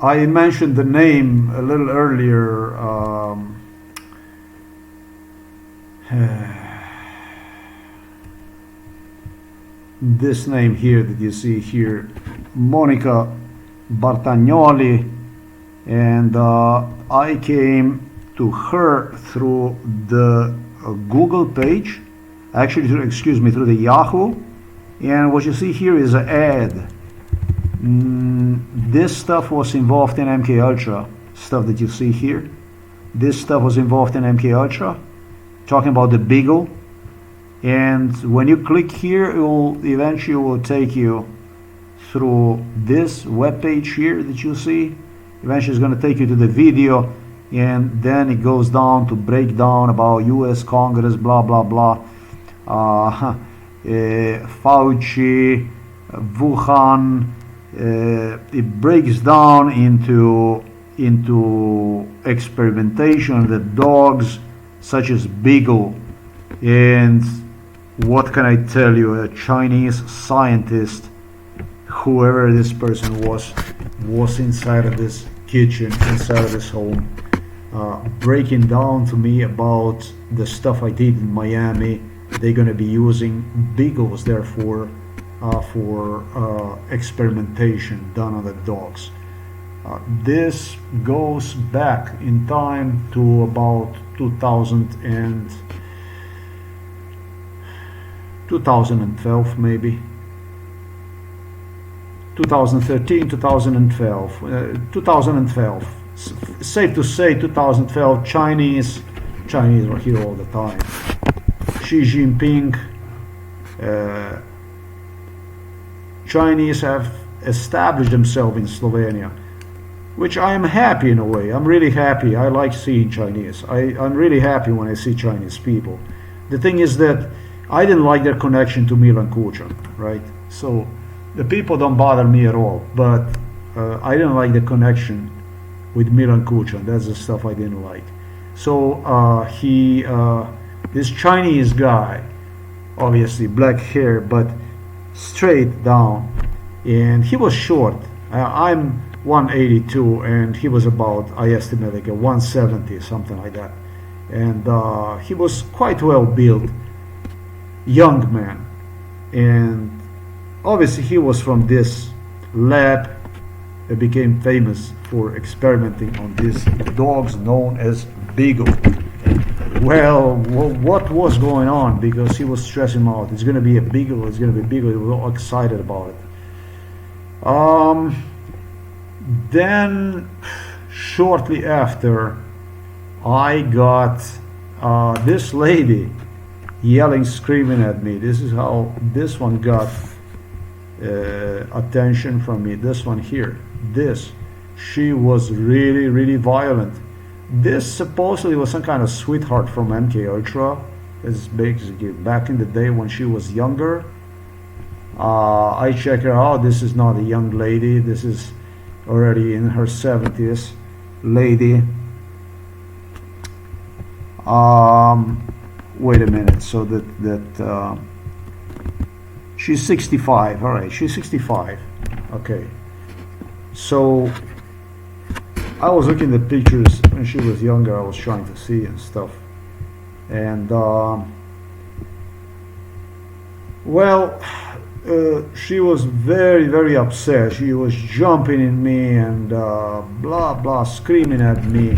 I mentioned the name a little earlier. This name here that you see here, Monica Bartagnoli, and I came to her through the Google page, actually, excuse me, through the Yahoo, and what you see here is an ad. This stuff was involved in MK Ultra, stuff that you see here. This stuff was involved in MK Ultra, talking about the BEAGLE. And when you click here, it will eventually take you through this web page here that you see. Eventually it's going to take you to the video, and then it goes down to break down about US Congress, blah blah blah, Fauci, Wuhan. It breaks down into experimentation with dogs such as BEAGLE. And what can I tell you, a Chinese scientist, whoever this person was inside of this kitchen, inside of this home, breaking down to me about the stuff I did in Miami. They're going to be using beagles there for experimentation done on the dogs. This goes back in time to about 2012 maybe. 2013, 2012. Safe to say 2012, Chinese were here all the time. Xi Jinping, Chinese have established themselves in Slovenia, which I am happy in a way. I'm really happy. I like seeing Chinese. I'm really happy when I see Chinese people. The thing is that I didn't like their connection to Milan Kučan, right? So the people don't bother me at all, but I didn't like the connection with Milan Kučan. That's the stuff I didn't like. So this Chinese guy, obviously black hair, but straight down, and he was short. I'm 182, and he was about, I estimate, like a 170, something like that. And he was quite well built, young man, and obviously he was from this lab that became famous for experimenting on these dogs known as Beagle. Well, what was going on? Because he was stressing him out. It's going to be a Beagle. It's going to be a Beagle. He was all excited about it. Then, shortly after, I got this lady yelling, screaming at me. This is how this one got attention from me. This one here. She was really, really violent. This supposedly was some kind of sweetheart from MK Ultra. It's basically back in the day when she was younger. I checked her out. This is not a young lady. This is already in her 70s lady. Wait a minute. So that she's 65. All right, she's 65. Okay. So I was looking at pictures when she was younger. I was trying to see and stuff, and she was very, very upset. She was jumping in me and blah blah, screaming at me.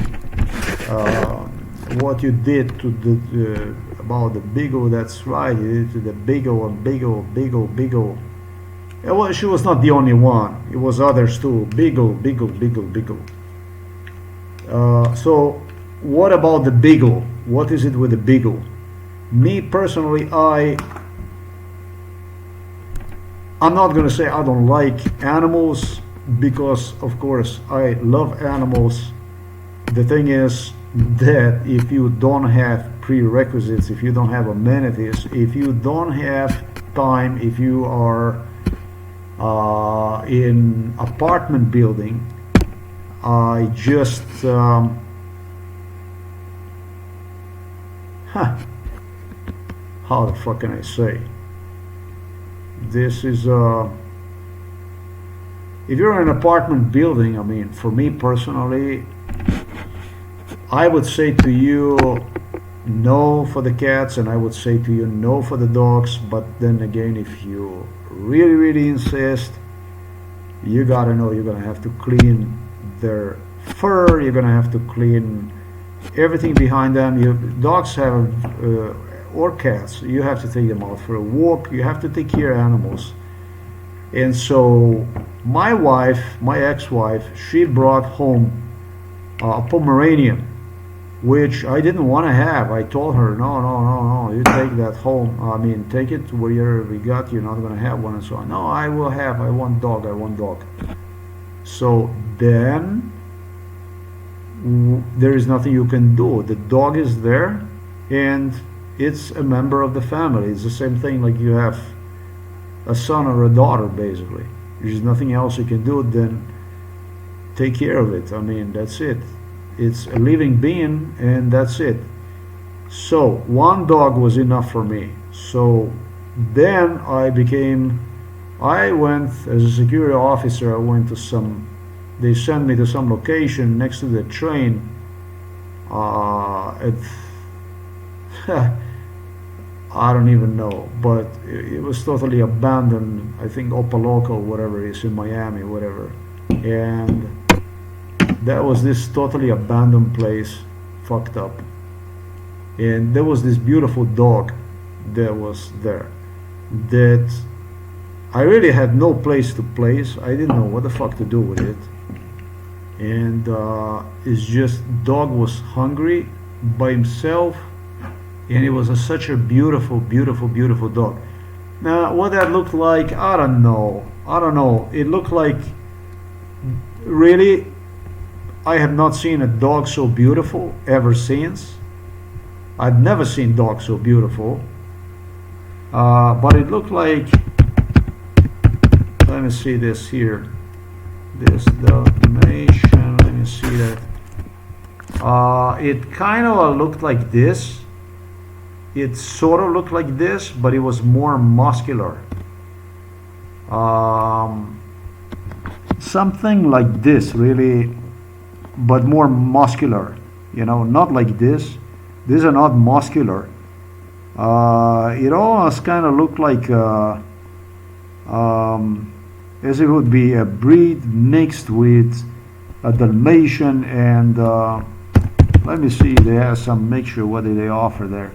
What you did to the about the Beagle? That's right, you did to the Beagle and Beagle. Well, she was not the only one. It was others too. Beagle. So what about the Beagle? What is it with the Beagle? Me personally, I'm not going to say I don't like animals, because of course I love animals. The thing is that if you don't have prerequisites, if you don't have amenities, if you don't have time, if you are in apartment building, I just how the fuck can I say? This is if you're in an apartment building, I mean, for me personally, I would say to you no for the cats, and I would say to you no for the dogs. But then again, if you really insist, you gotta know you're gonna have to clean their fur, you're gonna have to clean everything behind them. Dogs have or cats, you have to take them out for a walk, you have to take care of animals. And so my ex-wife, she brought home a Pomeranian, which I didn't want to have. I told her, no, you take that home. I mean, take it to wherever we got. You're not going to have one and so on. No, I want dog. So then there is nothing you can do. The dog is there, and it's a member of the family. It's the same thing like you have a son or a daughter, basically. There's nothing else you can do than take care of it. I mean, that's it. It's a living being, and that's it. So one dog was enough for me. So then I went as a security officer. I went to they sent me to some location next to the train. I don't even know, but it was totally abandoned. I think Opaloco, whatever it is, in Miami, whatever. And that was this totally abandoned place, fucked up. And there was this beautiful dog that was there that I really had no place to place. I didn't know what the fuck to do with it. And it's just, dog was hungry by himself, and it was such a beautiful dog. Now, what that looked like, I don't know. It looked like, really, I have not seen a dog so beautiful ever since. I've never seen dogs so beautiful. But it looked like, let me see this here. This Dalmatian, let me see that. It kind of looked like this. It sort of looked like this, but it was more muscular. Something like this, really, but more muscular. You know, not like this. These are not muscular. It almost kind of looked like as it would be a breed mixed with a Dalmatian and let me see, they have some mixture. What do they offer there?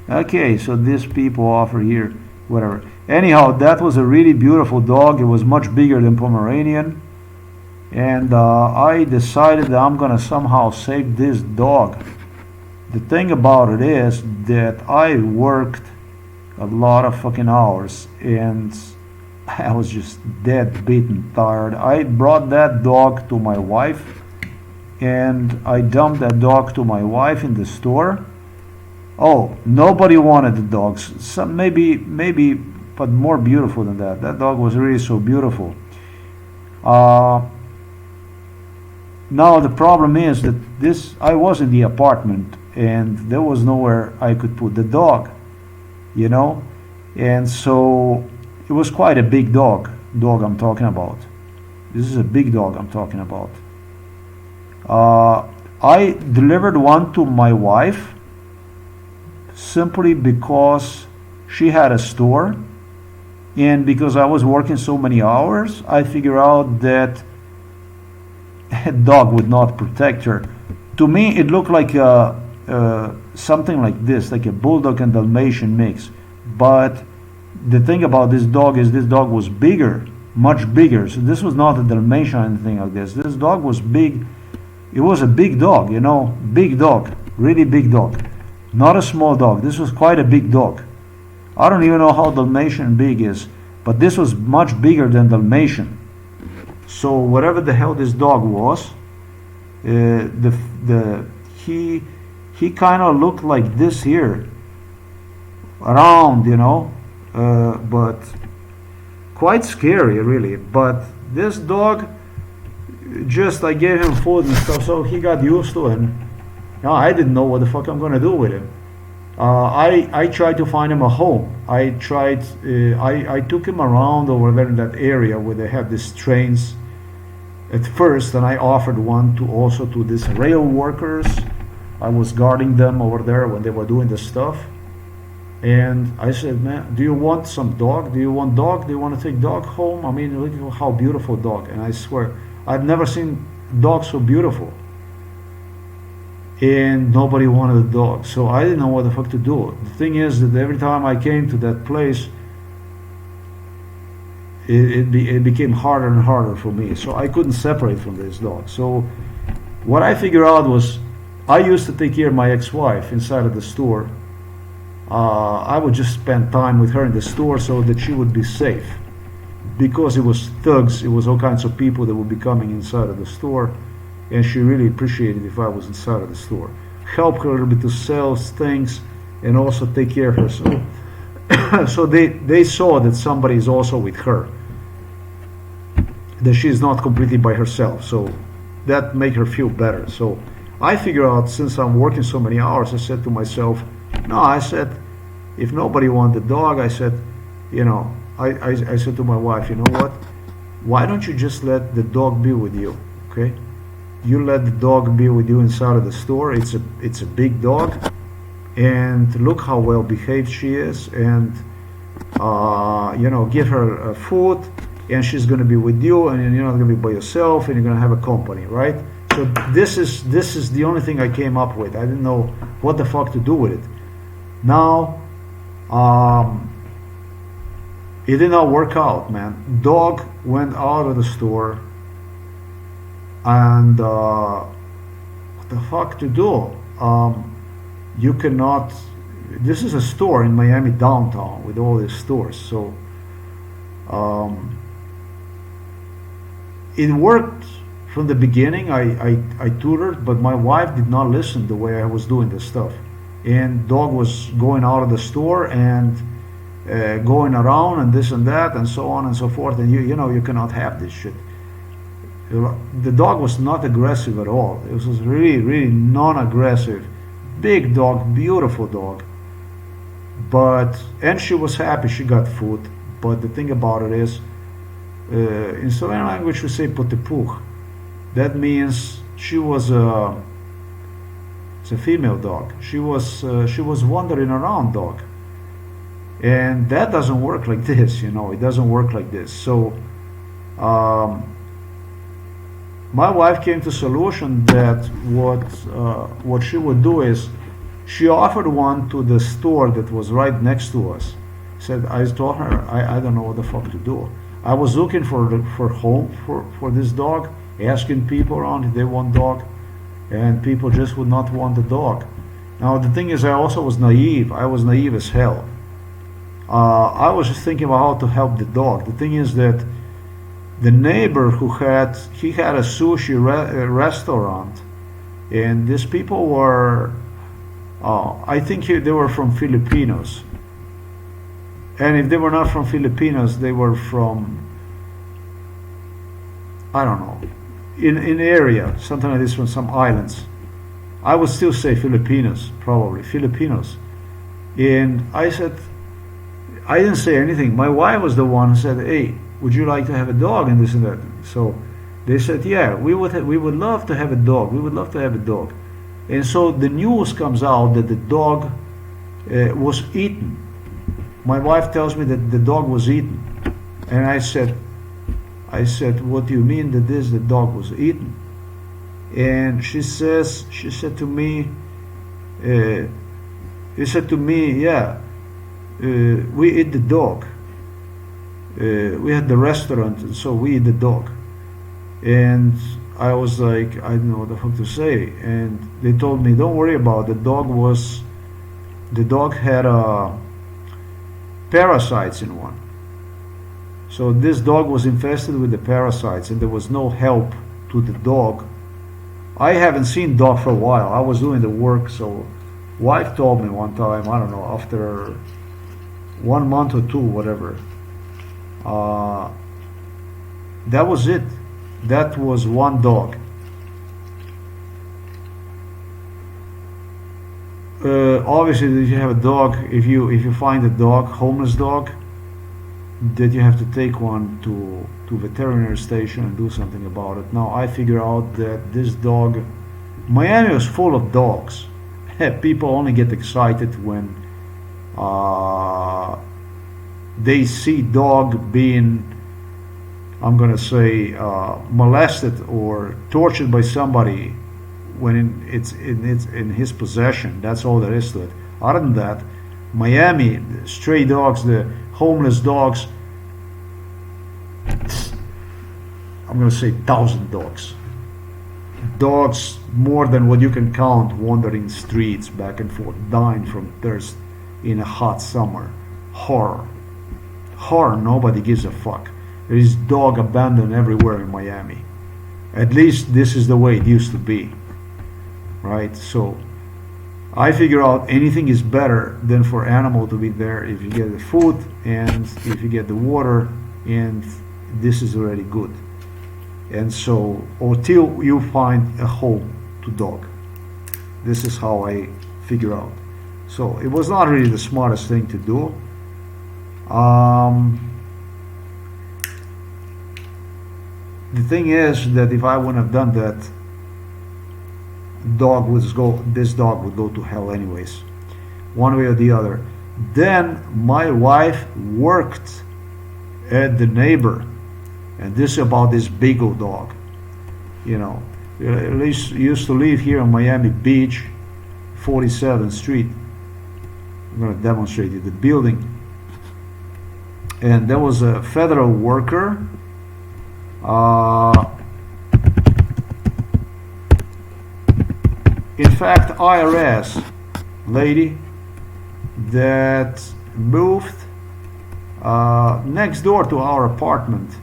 Okay, so these people offer here, whatever. Anyhow, that was a really beautiful dog. It was much bigger than Pomeranian. And I decided that I'm gonna somehow save this dog. The thing about it is that I worked a lot of fucking hours and I was just dead beaten tired. I brought that dog to my wife and I dumped that dog to my wife in the store. Oh, nobody wanted the dogs. Some maybe, but more beautiful than that. That dog was really so beautiful. Now the problem is that I was in the apartment and there was nowhere I could put the dog, you know, and so it was quite a big dog I'm talking about. This is a big dog I'm talking about. I delivered one to my wife simply because she had a store, and because I was working so many hours, I figured out that a dog would not protect her. To me, it looked like something like this, like a bulldog and Dalmatian mix. But the thing about this dog is this dog was bigger, much bigger. So this was not a Dalmatian or anything like this. This dog was big. It was a big dog, you know, big dog, really big dog. Not a small dog. This was quite a big dog. I don't even know how Dalmatian big is, but this was much bigger than Dalmatian. So whatever the hell this dog was, he kind of looked like this here, round, you know, but quite scary really. But this dog, just I gave him food and stuff, so he got used to it. Now I didn't know what the fuck I'm gonna do with him. I tried to find him a home. I took him around over there in that area where they have these trains at first, and I offered one to also to these rail workers. I was guarding them over there when they were doing the stuff. And I said, man, do you want some dog? Do you want dog? Do you want to take dog home? I mean, look at how beautiful dog. And I swear, I've never seen dogs so beautiful. And nobody wanted a dog. So I didn't know what the fuck to do. The thing is that every time I came to that place, it became harder and harder for me. So I couldn't separate from this dog. So what I figured out was, I used to take care of my ex-wife inside of the store. I would just spend time with her in the store so that she would be safe. Because it was thugs, it was all kinds of people that would be coming inside of the store, and she really appreciated if I was inside of the store. Help her a little bit to sell things and also take care of her. So they saw that somebody is also with her, that she's not completely by herself. So that made her feel better. So I figured out, since I'm working so many hours, I said to myself, no, I said, if nobody wanted the dog, I said, you know, I said to my wife, you know what? Why don't you just let the dog be with you, okay? You let the dog be with you inside of the store. It's a big dog, and look how well behaved she is, and you know, give her food, and she's going to be with you, and you're not going to be by yourself, and you're going to have a company, right? So this is the only thing I came up with. I didn't know what the fuck to do with it. Now, it did not work out, man. Dog went out of the store, and what the fuck to do? You cannot. This is a store in Miami downtown with all these stores, so it worked from the beginning. I tutored, but my wife did not listen the way I was doing this stuff. And dog was going out of the store and going around and this and that and so on and so forth. And you know, you cannot have this shit. The dog was not aggressive at all. It was really, really non-aggressive. Big dog, beautiful dog. And she was happy, she got food. But the thing about it is, in Slovenian language we say potepuh. That means she was it's a female dog. She was wandering around dog. And that doesn't work like this, you know, it doesn't work like this. So my wife came to a solution that what she would do is, she offered one to the store that was right next to us. I told her, I don't know what the fuck to do. I was looking for home for this dog, asking people around if they want dog, and people just would not want the dog. Now the thing is, I also was naive. I was naive as hell. I was just thinking about how to help the dog. The thing is that the neighbor had a sushi restaurant, and these people were, I think they were from Filipinos. And if they were not from Filipinos, they were from, I don't know, in area, something like this, from some islands. I would still say Filipinos, probably Filipinos. And I said, I didn't say anything. My wife was the one who said, hey, would you like to have a dog and this and that? So they said, yeah, we would love to have a dog. We would love to have a dog. And so the news comes out that the dog was eaten. My wife tells me that the dog was eaten. And I said, what do you mean that the dog was eaten? And she said to me, yeah, we eat the dog. We had the restaurant, and so we eat the dog. And I was like, I don't know what the fuck to say. And they told me, don't worry about it. The dog had parasites in one. So this dog was infested with the parasites, and there was no help to the dog. I haven't seen dog for a while. I was doing the work, so wife told me one time, I don't know, after 1 month or two, whatever. That was it. That was one dog. obviously, if you have a dog, if you find a dog, homeless dog, that you have to take one to veterinary station and do something about it. Now I figure out that this dog, Miami was full of dogs. People only get excited when they see dog being, I'm gonna say, molested or tortured by somebody when it's in his possession. That's all there is to it. Other than that, Miami, the stray dogs, the homeless dogs, I'm gonna say 1,000 dogs. Dogs more than what you can count wandering streets back and forth, dying from thirst in a hot summer. Horror. Nobody gives a fuck. There is dog abandoned everywhere in Miami. At least this is the way it used to be. Right? So I figure out anything is better than for animal to be there if you get the food and if you get the water, and this is already good. And so until you find a home to dog, this is how I figure out. So it was not really the smartest thing to do. The thing is that if I wouldn't have done that, this dog would go to hell anyways, one way or the other. Then my wife worked at the neighbor, and this is about this BEAGLE dog. You know, at least used to live here on Miami Beach, 47th Street. I'm going to demonstrate you the building. And there was a federal worker. In fact, IRS lady that moved next door to our apartment,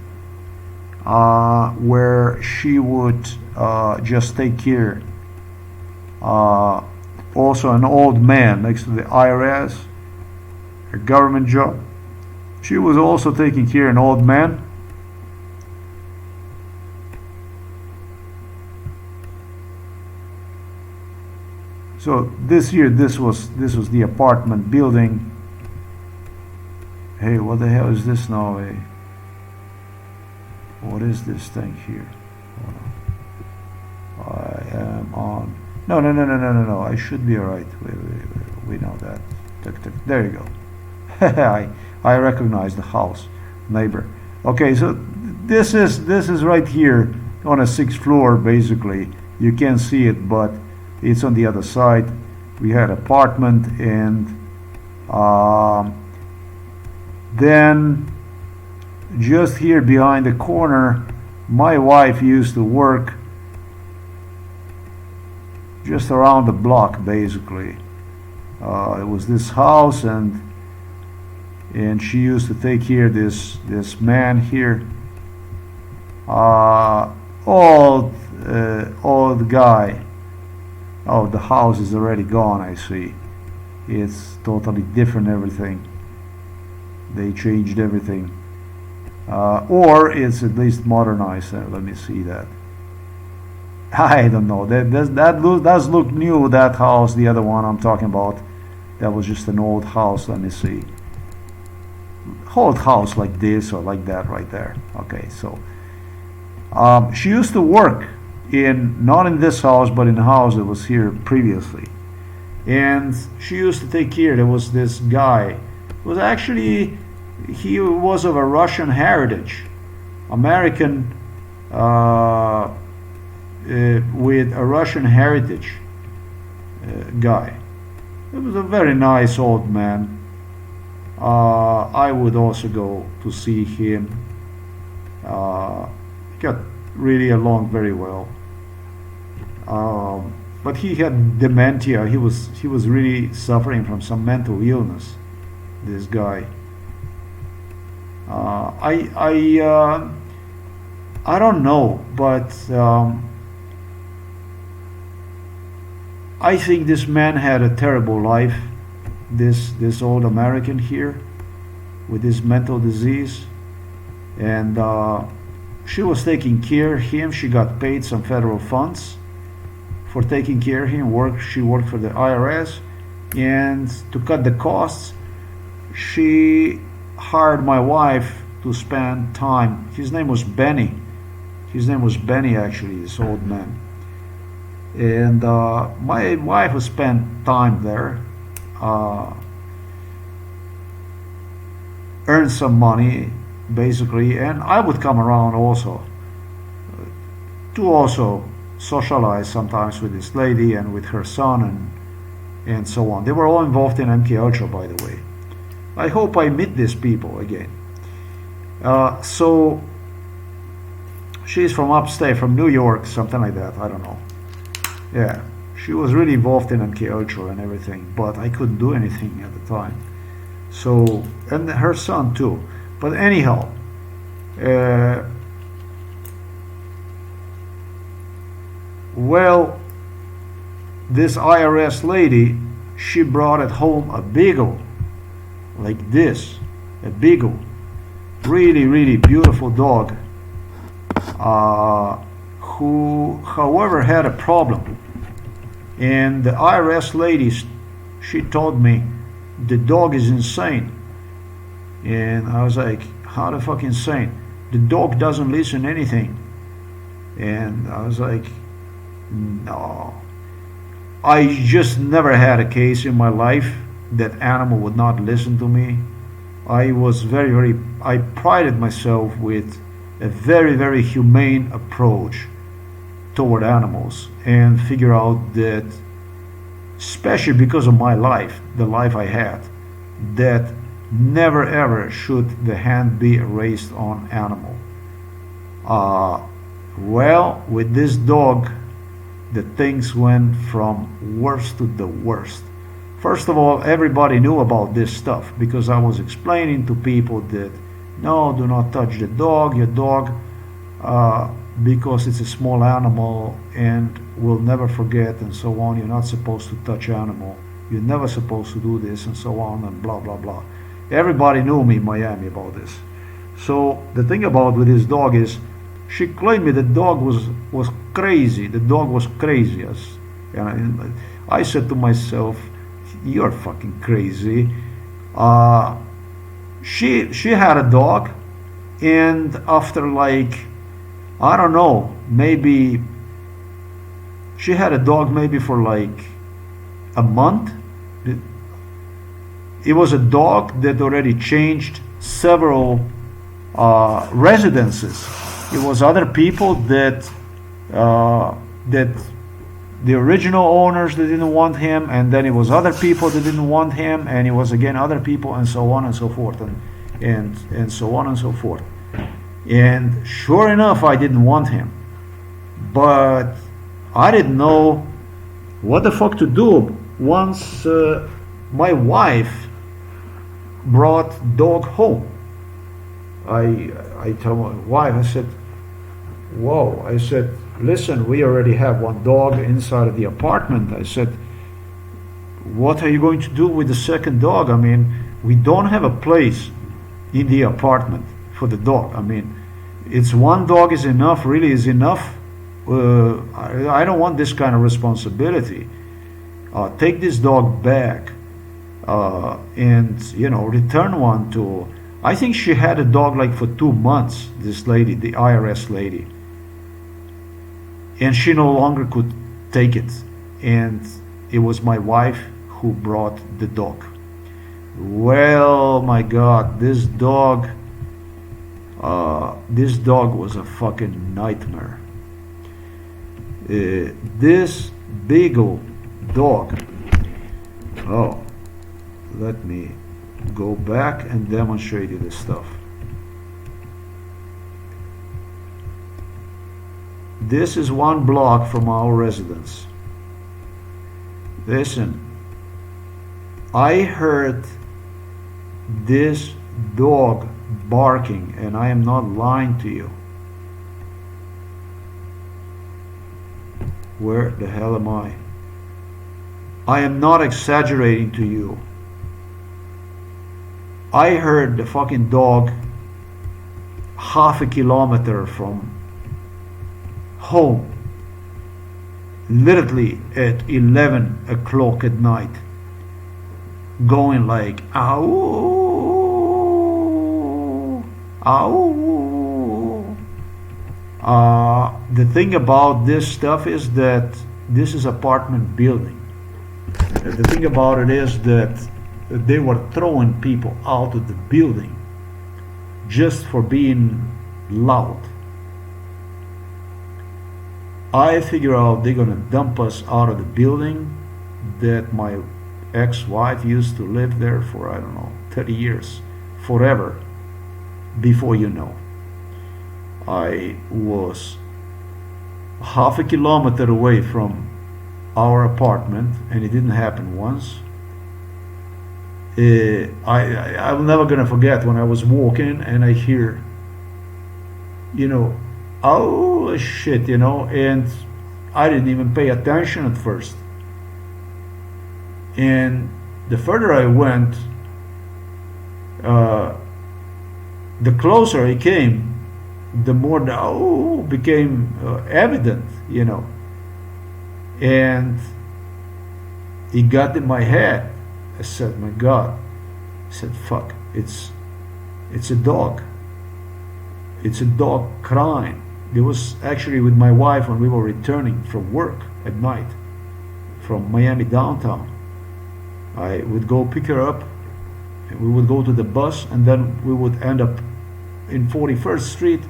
where she would just take care. Also an old man next to the IRS, a government job. She was also taking care of an old man. So this was the apartment building. Hey, what the hell is this now? What is this thing here? Hold on. I am on. No. I should be alright. We know that. There you go. I recognize the house, neighbor. Okay, so this is right here on a 6th floor. Basically, you can't see it, but it's on the other side. We had apartment, and then just here behind the corner, my wife used to work just around the block, basically. It was this house, and she used to take care of this man here, old guy. Oh, the house is already gone, I see. It's totally different, everything. They changed everything. Or it's at least modernized. Let me see that. I don't know. That does look new, that house. The other one I'm talking about, that was just an old house. Let me see. Old house like this or like that right there. Okay, so she used to work not in this house, but in the house that was here previously, and she used to take care. There was this guy. He was of a Russian heritage, American with a Russian heritage guy. It was a very nice old man. I would also go to see him. Got really along very well. But he had dementia. He was really suffering from some mental illness, this guy. I don't know, but I think this man had a terrible life, this old American here with this mental disease, and she was taking care of him. She got paid some federal funds for taking care of him. She worked for the IRS, And to cut the costs, she hired my wife to spend time. His name was Benny. His name was Benny, actually, this old man. And my wife would spend time there, earn some money, basically, and I would come around also to also socialize sometimes with this lady and with her son and so on. They were all involved in MK Ultra, by the way. I hope I meet these people again. So she's from upstate, from New York, something like that. I don't know. Yeah, she was really involved in MK Ultra and everything, but I couldn't do anything at the time. So, and her son too. But anyhow, well, this IRS lady, she brought at home a beagle, like this, a beagle, really, really beautiful dog, who, however, had a problem. And the IRS lady, she told me, the dog is insane. And I was like, how the fuck insane? The dog doesn't listen to anything. And I was like, no. I just never had a case in my life that animal would not listen to me. I was I prided myself with a very, very humane approach toward animals, and figure out that, especially because of my life, the life I had, that never ever should the hand be raised on animal. Well, with this dog, the things went from worst to the worst. First of all, everybody knew about this stuff because I was explaining to people that no, do not touch the dog, your dog, because it's a small animal and will never forget and so on. You're not supposed to touch animal. You're never supposed to do this and so on and blah, blah, blah. Everybody knew me in Miami about this. So the thing about with this dog is, she claimed me the dog was crazy. The dog was crazy. And I said to myself, you're fucking crazy. She had a dog, and after like, I don't know, maybe she had a dog maybe for like a month. It was a dog that already changed several residences. It was other people that the original owners that didn't want him, and then it was other people that didn't want him, and it was again other people, and so on and so forth, and so on and so forth. And sure enough, I didn't want him, but I didn't know what the fuck to do. Once my wife brought dog home, I told my wife, I said, whoa, I said, listen, we already have one dog inside of the apartment. I said, what are you going to do with the second dog? I mean, we don't have a place in the apartment for the dog. I mean, it's one dog is enough, really is enough. I don't want this kind of responsibility. Take this dog back and, you know, return one to, I think she had a dog like for 2 months, this lady, the IRS lady. And she no longer could take it. And it was my wife who brought the dog. Well, my God, this dog was a fucking nightmare. This beagle dog, oh, let me go back and demonstrate you this stuff. This is 1 block from our residence. Listen, I heard this dog barking, and I am not lying to you. Where the hell am I? I am not exaggerating to you. I heard the fucking dog half a kilometer from home, literally at 11 o'clock at night. going like, ow, ow. The thing about this stuff is that this is apartment building. The thing about it is that they were throwing people out of the building just for being loud. I figure out they're gonna dump us out of the building that my ex-wife used to live there for, I don't know, 30 years, forever. Before you know, I was half a kilometer away from our apartment, and it didn't happen once. I'm never gonna forget when I was walking and I hear, oh shit, and I didn't even pay attention at first. And the further I went, the closer I came, the more the became evident, and it got in my head. I said, my God, I said, fuck, it's a dog. It's a dog crying. It was actually with my wife when we were returning from work at night from Miami downtown. I would go pick her up, and we would go to the bus, and then we would end up in 41st Street,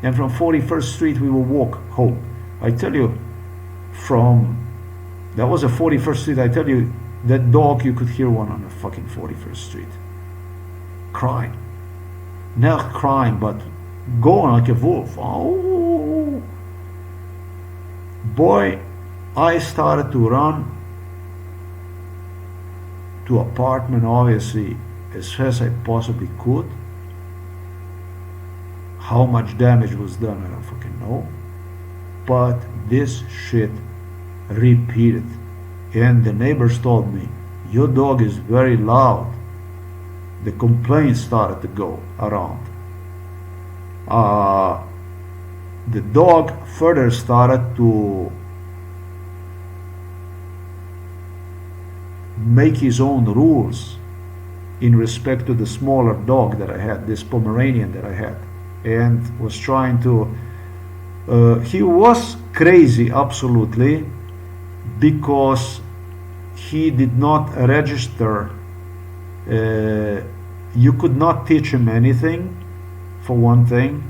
and from 41st Street we would walk home. I tell you, that was a 41st Street, I tell you, that dog, you could hear one on the fucking 41st Street. Crying. Not crying, but going like a wolf. Oh. Boy, I started to run to apartment, obviously, as fast as I possibly could. How much damage was done, I don't fucking know. But this shit repeated. And the neighbors told me, your dog is very loud. The complaints started to go around. The dog further started to make his own rules in respect to the smaller dog that I had, this Pomeranian that I had, and was trying to, he was crazy, absolutely, because he did not register. You could not teach him anything, for one thing.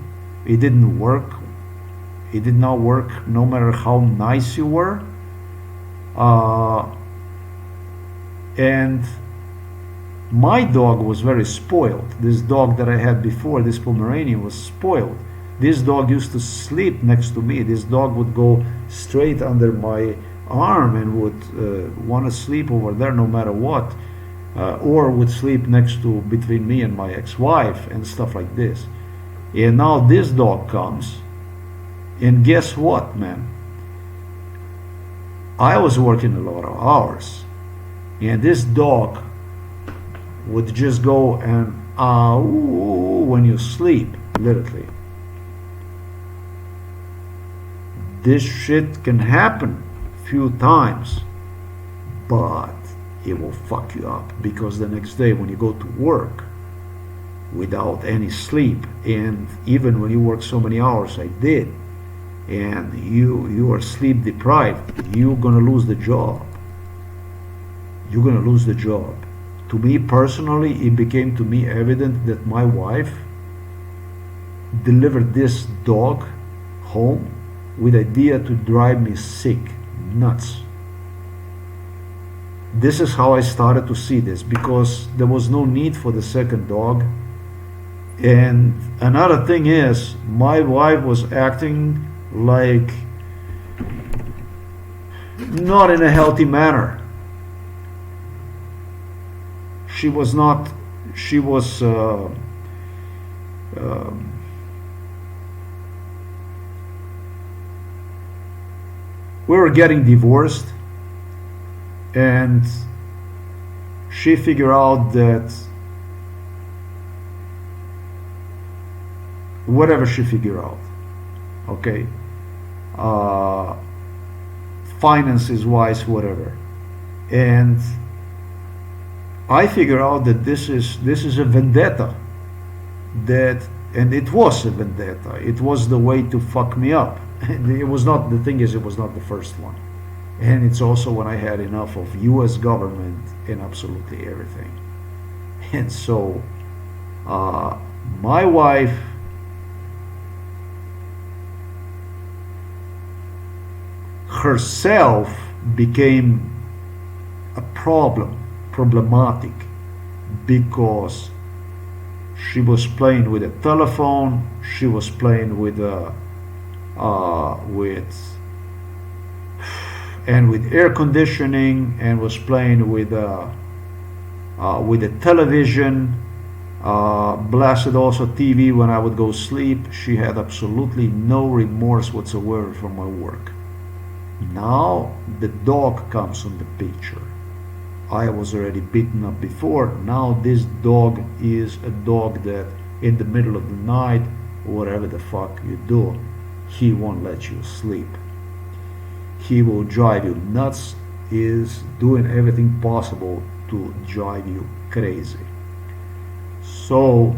It didn't work. It did not work no matter how nice you were. And my dog was very spoiled. This dog that I had before, this Pomeranian, was spoiled. This dog used to sleep next to me. This dog would go straight under my arm and would want to sleep over there no matter what, or would sleep next to between me and my ex-wife and stuff like this. And now this dog comes, and guess what, man? I was working a lot of hours, and this dog would just go and when you sleep, literally. This shit can happen few times, but it will fuck you up, because the next day when you go to work without any sleep, and even when you work so many hours, I did, and you are sleep deprived, you're gonna lose the job. You're gonna lose the job. To me personally, it became to me evident that my wife delivered this dog home with idea to drive me sick, nuts. This is how I started to see this, because there was no need for the second dog. And another thing is, my wife was acting like not in a healthy manner. She was not, she was we were getting divorced, and she figured out that whatever she figured out, okay, finances wise, whatever, and I figure out that this is a vendetta, and it was a vendetta. It was the way to fuck me up. It was not, the thing is, it was not the first one. And it's also when I had enough of US government and absolutely everything. And so my wife herself became a problematic, because she was playing with a telephone, she was playing with air conditioning, and was playing with the television, blasted also TV when I would go sleep. She had absolutely no remorse whatsoever for my work. Now the dog comes on the picture. I was already beaten up before. Now this dog is a dog that in the middle of the night, whatever the fuck you do, he won't let you sleep. He will drive you nuts, is doing everything possible to drive you crazy. So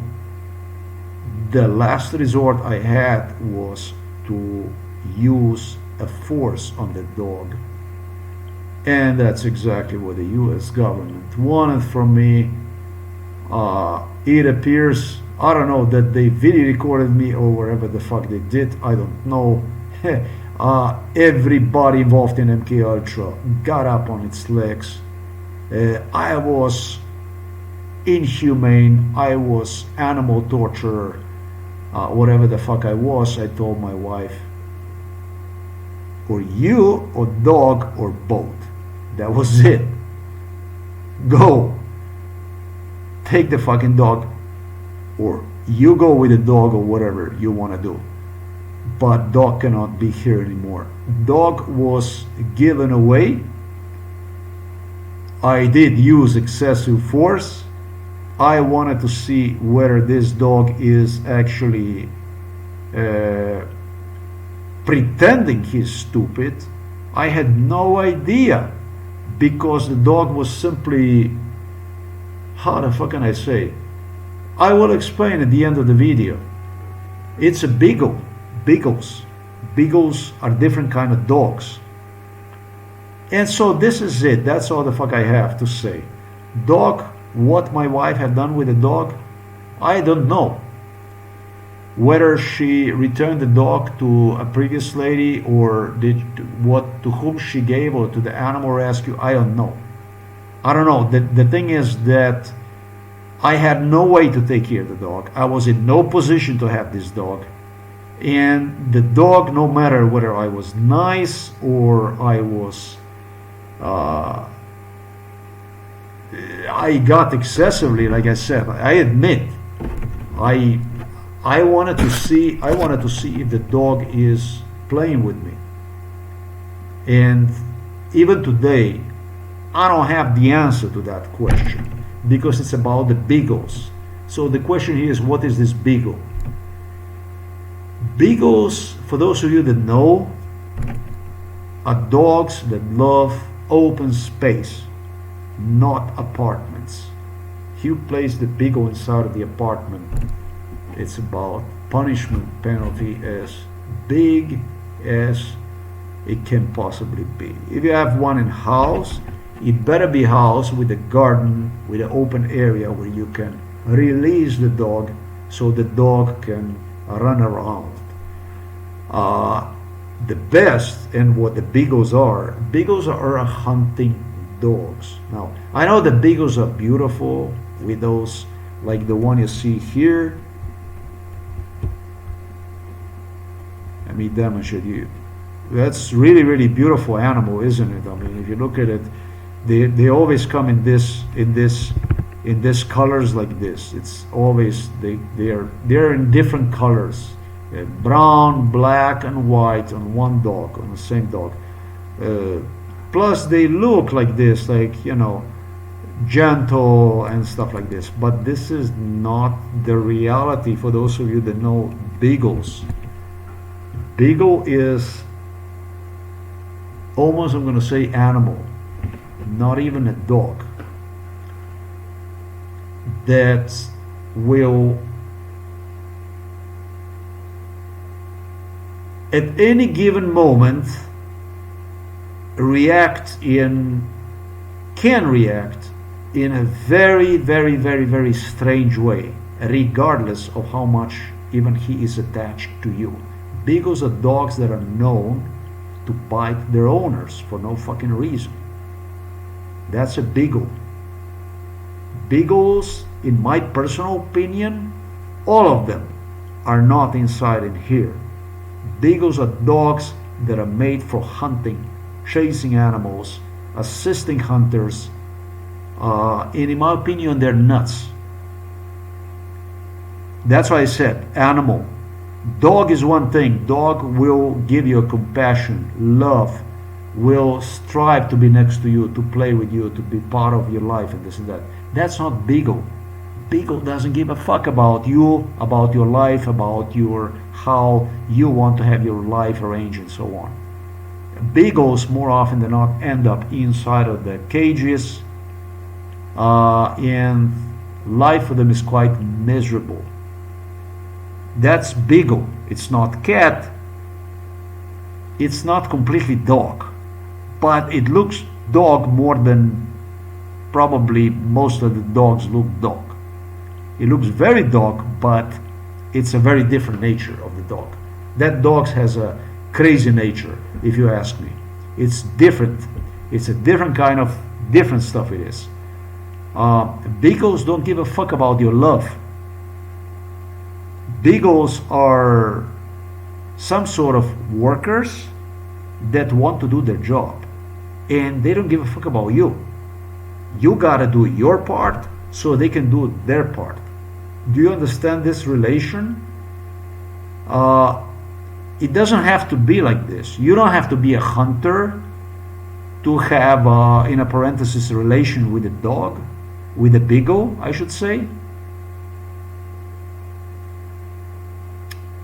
the last resort I had was to use a force on the dog. And that's exactly what the US government wanted from me. It appears, I don't know, that they video recorded me or whatever the fuck they did, I don't know. Everybody involved in MK Ultra got up on its legs. I was inhumane, I was animal torturer, whatever the fuck I was. I told my wife, or you, or dog, or both. That was it. Go. Take the fucking dog, or you go with the dog, or whatever you want to do. But dog cannot be here anymore. Dog was given away. I did use excessive force. I wanted to see whether this dog is actually pretending he's stupid. I had no idea, because the dog was simply, how the fuck can I say? I will explain at the end of the video. It's a beagle. Beagles. Beagles are different kind of dogs. And so this is it. That's all the fuck I have to say. Dog, what my wife had done with the dog, I don't know. Whether she returned the dog to a previous lady, or to whom she gave, or to the animal rescue, I don't know. I don't know. The thing is that I had no way to take care of the dog. I was in no position to have this dog. And the dog, no matter whether I was nice or I was, I got excessively, like I said, I admit, I wanted to see if the dog is playing with me. And even today, I don't have the answer to that question, because it's about the beagles. So the question here is, what is this beagle? Beagles, for those of you that know, are dogs that love open space, not apartments. If you place the beagle inside of the apartment, it's about punishment penalty as big as it can possibly be. If you have one in house, it better be house with a garden, with an open area where you can release the dog so the dog can run around. The best, and what the beagles are hunting dogs. Now, I know the beagles are beautiful with those, like the one you see here. Let me demonstrate you. That's really, really beautiful animal, isn't it? I mean, if you look at it, they always come in this colors like this. It's always they're in different colors. Brown, black, and white on one dog, on the same dog. Plus, they look like this, like, you know, gentle and stuff like this. But this is not the reality for those of you that know beagles. Beagle is almost, I'm going to say, animal, not even a dog. that will at any given moment can react in a very, very, very, very strange way, regardless of how much even he is attached to you. Beagles are dogs that are known to bite their owners for no fucking reason. That's a beagle. Beagles, in my personal opinion, all of them are not inside in here. Beagles are dogs that are made for hunting, chasing animals, assisting hunters, and in my opinion, they're nuts. That's why I said animal. Dog is one thing. Dog will give you a compassion, love, will strive to be next to you, to play with you, to be part of your life, and this and that. That's not beagle. Beagle doesn't give a fuck about you, about your life, about your how you want to have your life arranged, and so on. Beagles, more often than not, end up inside of the cages, and life for them is quite miserable. That's beagle. It's not cat. It's not completely dog, but it looks dog more than probably most of the dogs look dog. It looks very dog, but it's a very different nature of the dog. That dog has a crazy nature, if you ask me. It's different. It's a different kind of different stuff it is. Beagles don't give a fuck about your love. Beagles are some sort of workers that want to do their job, and they don't give a fuck about you. You gotta do your part so they can do their part. Do you understand this relation? It doesn't have to be like this. You don't have to be a hunter to have, in a parenthesis, a relation with a dog, with a beagle, I should say.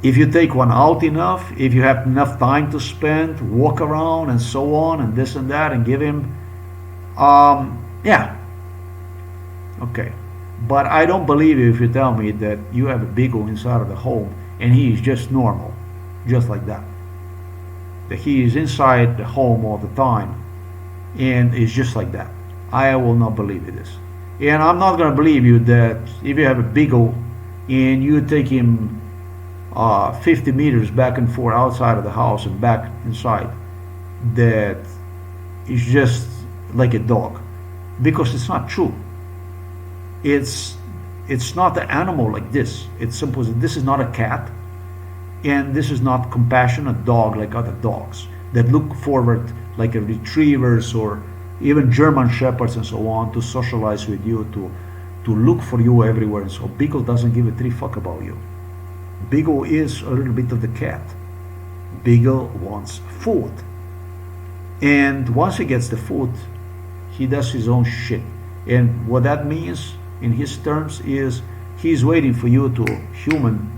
If you take one out enough, if you have enough time to spend, walk around and so on and this and that and give him, yeah, okay. But I don't believe you if you tell me that you have a beagle inside of the home and he is just normal, just like that. That he is inside the home all the time and is just like that. I will not believe it is. And I'm not going to believe you that if you have a beagle and you take him 50 meters back and forth outside of the house and back inside, that is just like a dog, because it's not true. It's not an animal like this. It's simple. This is not a cat, and this is not compassionate dog like other dogs that look forward like a retrievers or even German shepherds and so on to socialize with you, to look for you everywhere. And so beagle doesn't give a three fuck about you. Beagle is a little bit of the cat. Beagle wants food, and once he gets the food, he does his own shit. And what that means in his terms is he's waiting for you to human,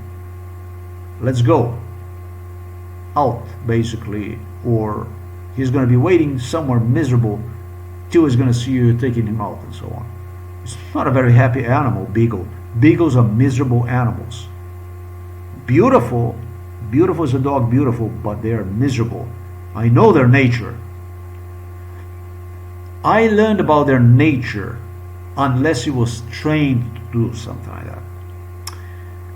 let's go out, basically, or he's going to be waiting somewhere miserable till he's going to see you taking him out and so on. It's not a very happy animal, beagle. Beagles are miserable animals. Beautiful as a dog, beautiful, but they are miserable. I know their nature. I learned about their nature unless he was trained to do something like that.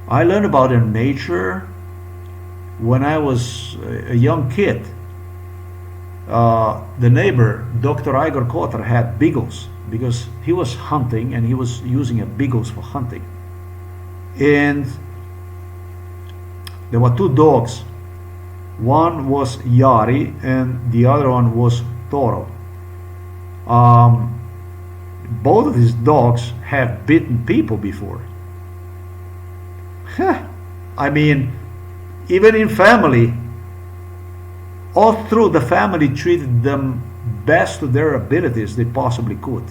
I learned about their nature when I was a young kid. The neighbor, Dr. Igor Kotar, had beagles because he was hunting and he was using a beagles for hunting. And there were two dogs. One was Yari and the other one was Toro. Both of these dogs have bitten people before. I mean, even in family, all through the family treated them best to their abilities they possibly could.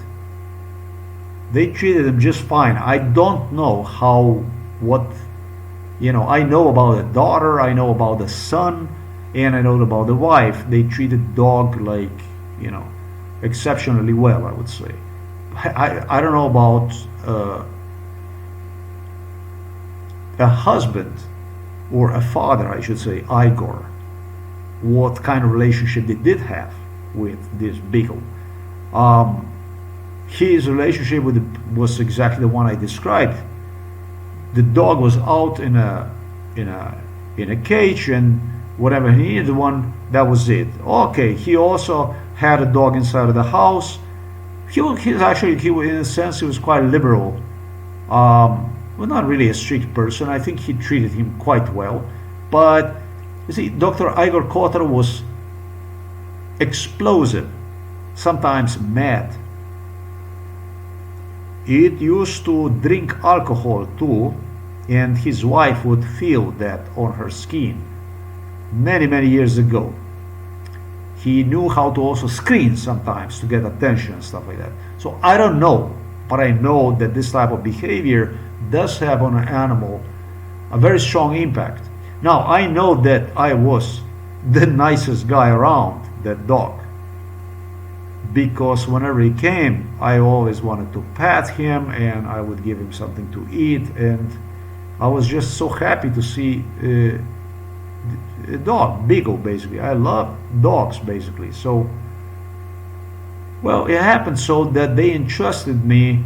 They treated them just fine. I don't know I know about the daughter, I know about the son, and I know about the wife. They treated dog like, exceptionally well, I would say. I don't know about a husband, or a father, I should say, Igor, what kind of relationship they did have with this beagle. His relationship with was exactly the one I described. The dog was out in a cage, and whatever he needed one, that was it. Okay, he also had a dog inside of the house. He in a sense, he was quite liberal. Well, not really a strict person. I think he treated him quite well. But you see, Dr. Igor Kotar was explosive, sometimes mad. It used to drink alcohol too, and his wife would feel that on her skin many years ago. He knew how to also scream sometimes to get attention and stuff like that. So I don't know, but I know that this type of behavior does have on an animal a very strong impact. Now, I know that I was the nicest guy around that dog, because whenever he came, I always wanted to pat him and I would give him something to eat, and I was just so happy to see a dog, beagle, basically. I love dogs, basically. So, well, it happened so that they entrusted me.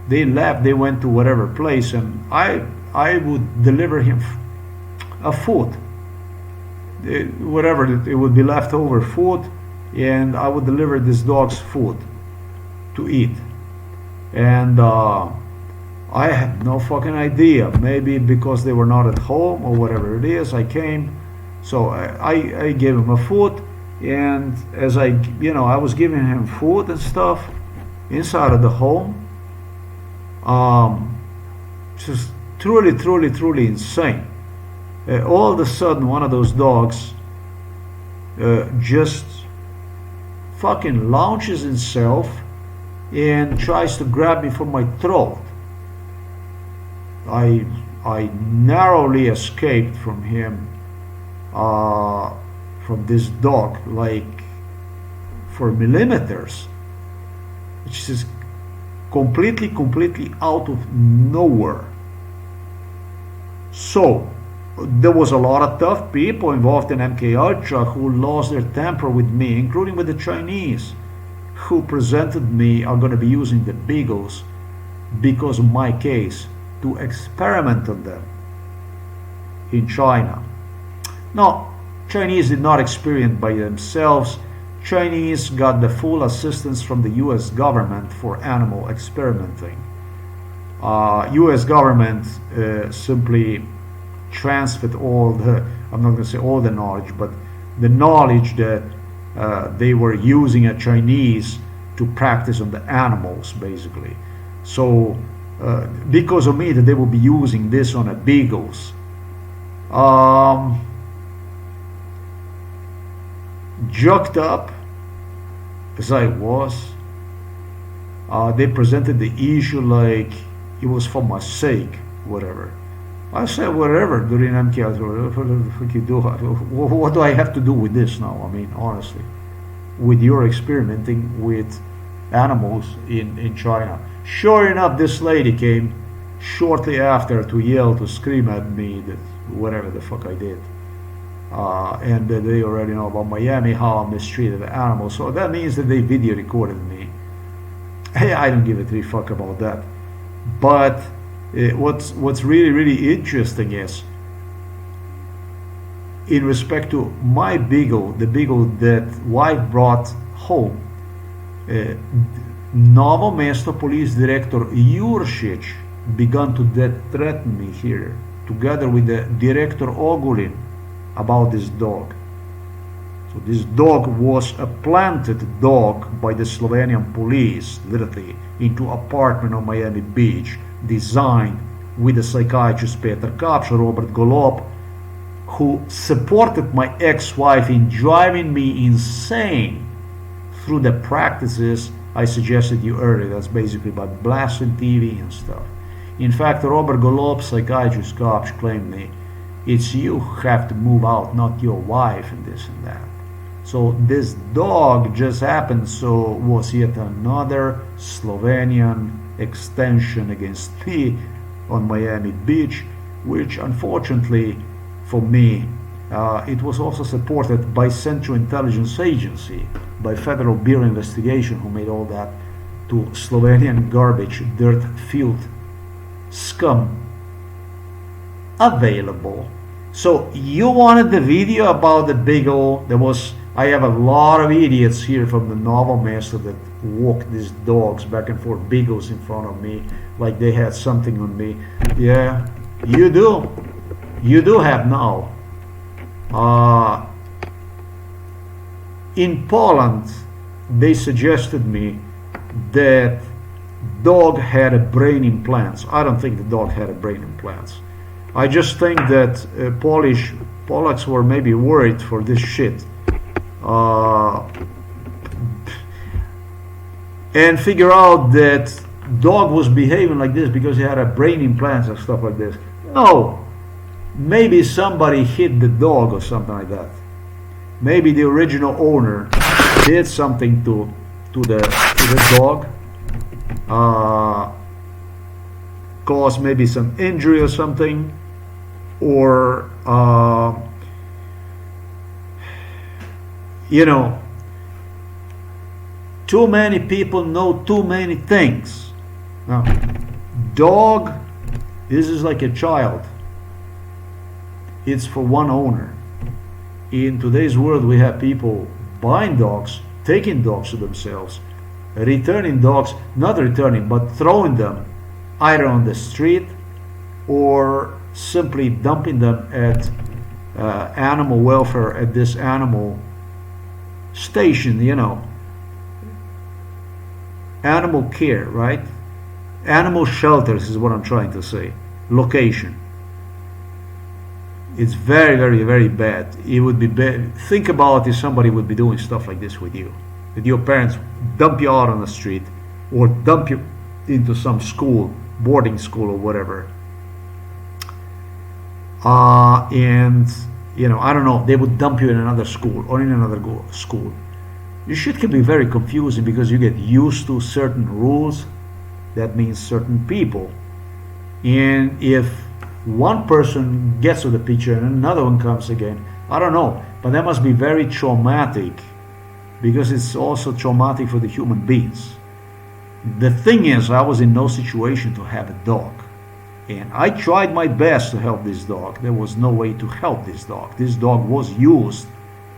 They left, they went to whatever place, and I would deliver him a food, whatever it would be leftover food, and I would deliver this dog's food to eat. And I had no fucking idea. Maybe because they were not at home or whatever it is, I came. So I gave him a food, and as I was giving him food and stuff inside of the home, just truly insane. All of a sudden, one of those dogs just fucking launches himself and tries to grab me from my throat. I narrowly escaped from him, from this dog, like for millimeters, which is completely out of nowhere. So there was a lot of tough people involved in MK Ultra who lost their temper with me, including with the Chinese, who presented me are going to be using the beagles because of my case to experiment on them in China. Now, Chinese did not experiment by themselves. Chinese got the full assistance from the US government for animal experimenting. US government simply transferred all the, I'm not going to say all the knowledge, but the knowledge that they were using a Chinese to practice on the animals, basically. So because of me, that they will be using this on the beagles. Joked up as I was, they presented the issue like it was for my sake, whatever. I said whatever during MK. What the fuck you do? What do I have to do with this now? I mean, honestly, with your experimenting with animals in China. Sure enough, this lady came shortly after to yell, to scream at me that whatever the fuck I did. And they already know about Miami, how I mistreated the animals. So that means that they video recorded me. Hey, I don't give a three fuck about that. But what's really interesting is, in respect to my beagle, the beagle that wife brought home, Novo Mesto Police Director Juršić began to threaten me here, together with the Director Ogulin, about this dog. So this dog was a planted dog by the Slovenian police, literally, into apartment on Miami Beach, designed with the psychiatrist Kapš, Robert Golob, who supported my ex-wife in driving me insane through the practices I suggested you earlier. That's basically by blasting TV and stuff. In fact, Robert Golob, psychiatrist Kapš, claimed me, it's you who have to move out, not your wife, and this and that. So this dog just happened, so was yet another Slovenian extension against me on Miami Beach. which unfortunately for me, it was also supported by Central Intelligence Agency, by Federal Bureau Investigation, who made all that, to Slovenian garbage, dirt, filth, scum available. So you wanted the video about the BEAGLE. I have a lot of idiots here from the Novo Mesto that walk these dogs back and forth, beagles in front of me, like they had something on me. Yeah, you do. You do have now. In Poland, they suggested me that dog had a brain implants. I don't think the dog had a brain implants. I just think that Polacks were maybe worried for this shit. And figure out that dog was behaving like this because he had a brain implants and stuff like this. No. Maybe somebody hit the dog or something like that. Maybe the original owner did something to the dog, caused maybe some injury or something, or you know, too many people know too many things. Now, dog, this is like a child. It's for one owner. In today's world, we have people buying dogs, taking dogs to themselves, returning dogs, not returning, but throwing them either on the street or simply dumping them at animal welfare, at this animal station, you know, animal care, right? Animal shelters is what I'm trying to say. Location. It's very, very, very bad. It would be bad. Think about if somebody would be doing stuff like this with you. That your parents dump you out on the street or dump you into some school, boarding school or whatever. And, you know, I don't know, they would dump you in another school or in another school. Your shit can be very confusing because you get used to certain rules. That means certain people. And if one person gets to the picture and another one comes again, I don't know, but that must be very traumatic because it's also traumatic for the human beings. The thing is, I was in no situation to have a dog, and I tried my best to help this dog. There was no way to help this dog. This dog was used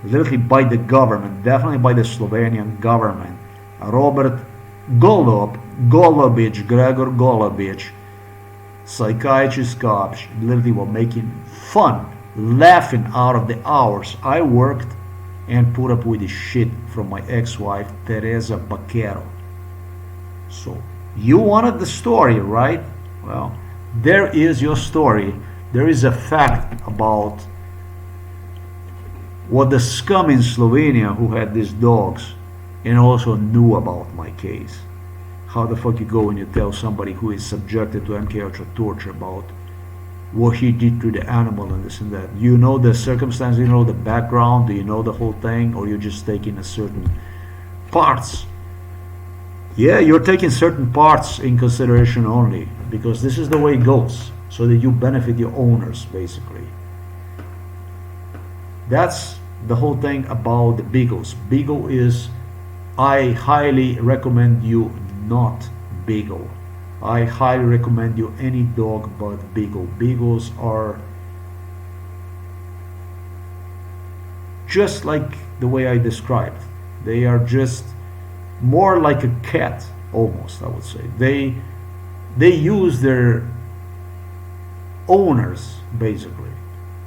literally by the government, definitely by the Slovenian government. Robert Golob, Golobič, Gregor Golobič, psychiatrist Kapš, literally were making fun, laughing out of the hours I worked and put up with the shit from my ex-wife, Teresa Baquero. So, you wanted the story, right? Well, there is your story. There is a fact about what the scum in Slovenia who had these dogs and also knew about my case. How the fuck you go and you tell somebody who is subjected to MK Ultra torture about what he did to the animal and this and that? You know the circumstances, you know the background, do you know the whole thing, or you're just taking a certain parts? Yeah, you're taking certain parts in consideration only, because this is the way it goes, so that you benefit your owners, basically. That's the whole thing about the beagles. Beagle is, I highly recommend you not beagle. I highly recommend you any dog but beagle. Beagles are just like the way I described. They are just more like a cat, almost, I would say. They use their owners basically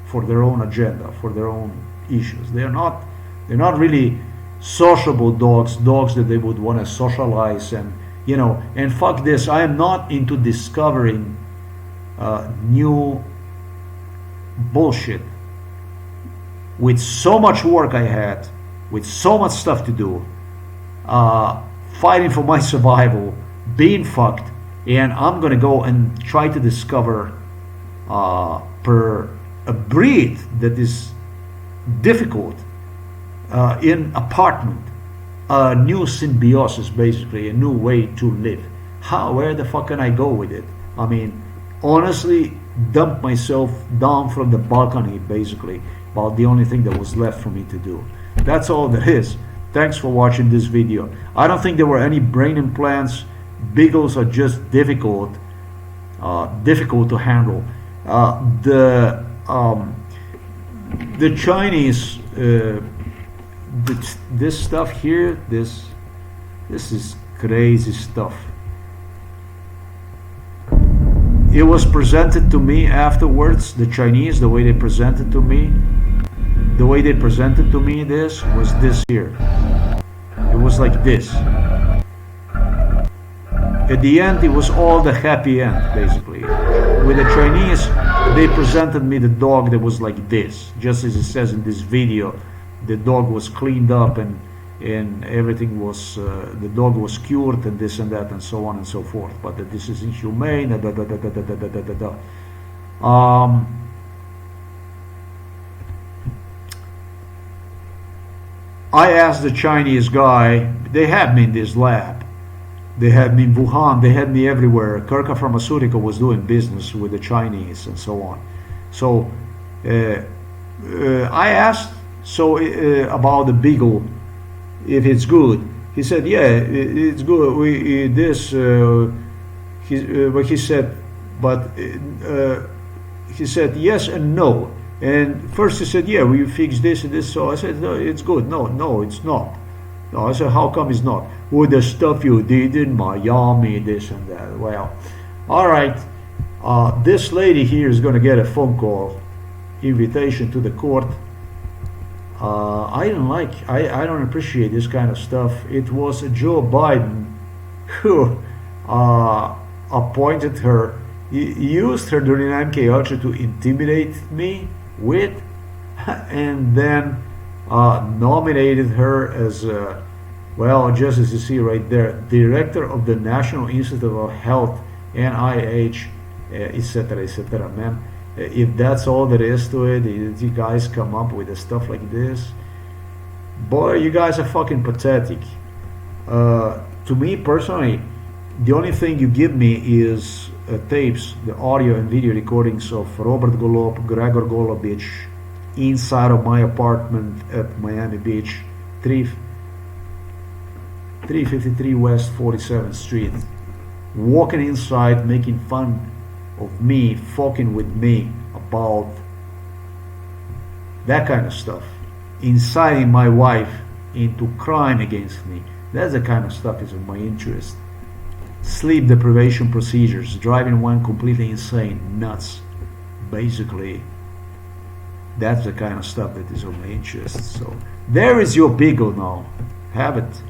for their own agenda, for their own issues. They're not really sociable dogs that they would want to socialize and, you know, and fuck this, I am not into discovering new bullshit. With so much work I had, with so much stuff to do, fighting for my survival, being fucked, and I'm gonna go and try to discover a breed that is difficult in apartment, a new symbiosis, basically, a new way to live. Where the fuck can I go with it? I mean, honestly, dump myself down from the balcony, basically. About the only thing that was left for me to do. That's all there is. Thanks for watching this video. I don't think there were any brain implants. Beagles are just difficult to handle. The Chinese, this stuff here, this is crazy stuff. It was presented to me afterwards. The Chinese, the way they presented to me, this was this here. It was like this. At the end, it was all the happy end, basically. With the Chinese, they presented me the dog that was like this, just as it says in this video. The dog was cleaned up and everything was, the dog was cured and this and that and so on and so forth. But that this is inhumane. I asked the Chinese guy, they had me in this lab. They had me in Wuhan, they had me everywhere. Kirka Pharmaceutical was doing business with the Chinese and so on. So I asked about the Beagle, if it's good. He said, yeah, it's good. He said yes and no. And first he said, yeah, we fix this and this. So I said, no, it's good. No, it's not. No, I said, how come it's not? With the stuff you did in Miami, this and that. Well, all right. This lady here is going to get a phone call, invitation to the court. I don't appreciate this kind of stuff. It was Joe Biden who appointed her, used her during MK Ultra to intimidate me with, and then nominated her as, well, just as you see right there, director of the National Institute of Health, NIH, etc., man. If that's all there is to it, if you guys come up with stuff like this, boy, you guys are fucking pathetic. To me personally, the only thing you give me is tapes, the audio and video recordings of Robert Golob, Gregor Golobič, inside of my apartment at Miami Beach, 353 West 47th Street, walking inside, making fun of me, fucking with me about that kind of stuff, inciting my wife into crime against me. That's the kind of stuff is of my interest. Sleep deprivation procedures, driving one completely insane, nuts. Basically, that's the kind of stuff that is of my interest. So there is your Beagle now. Have it.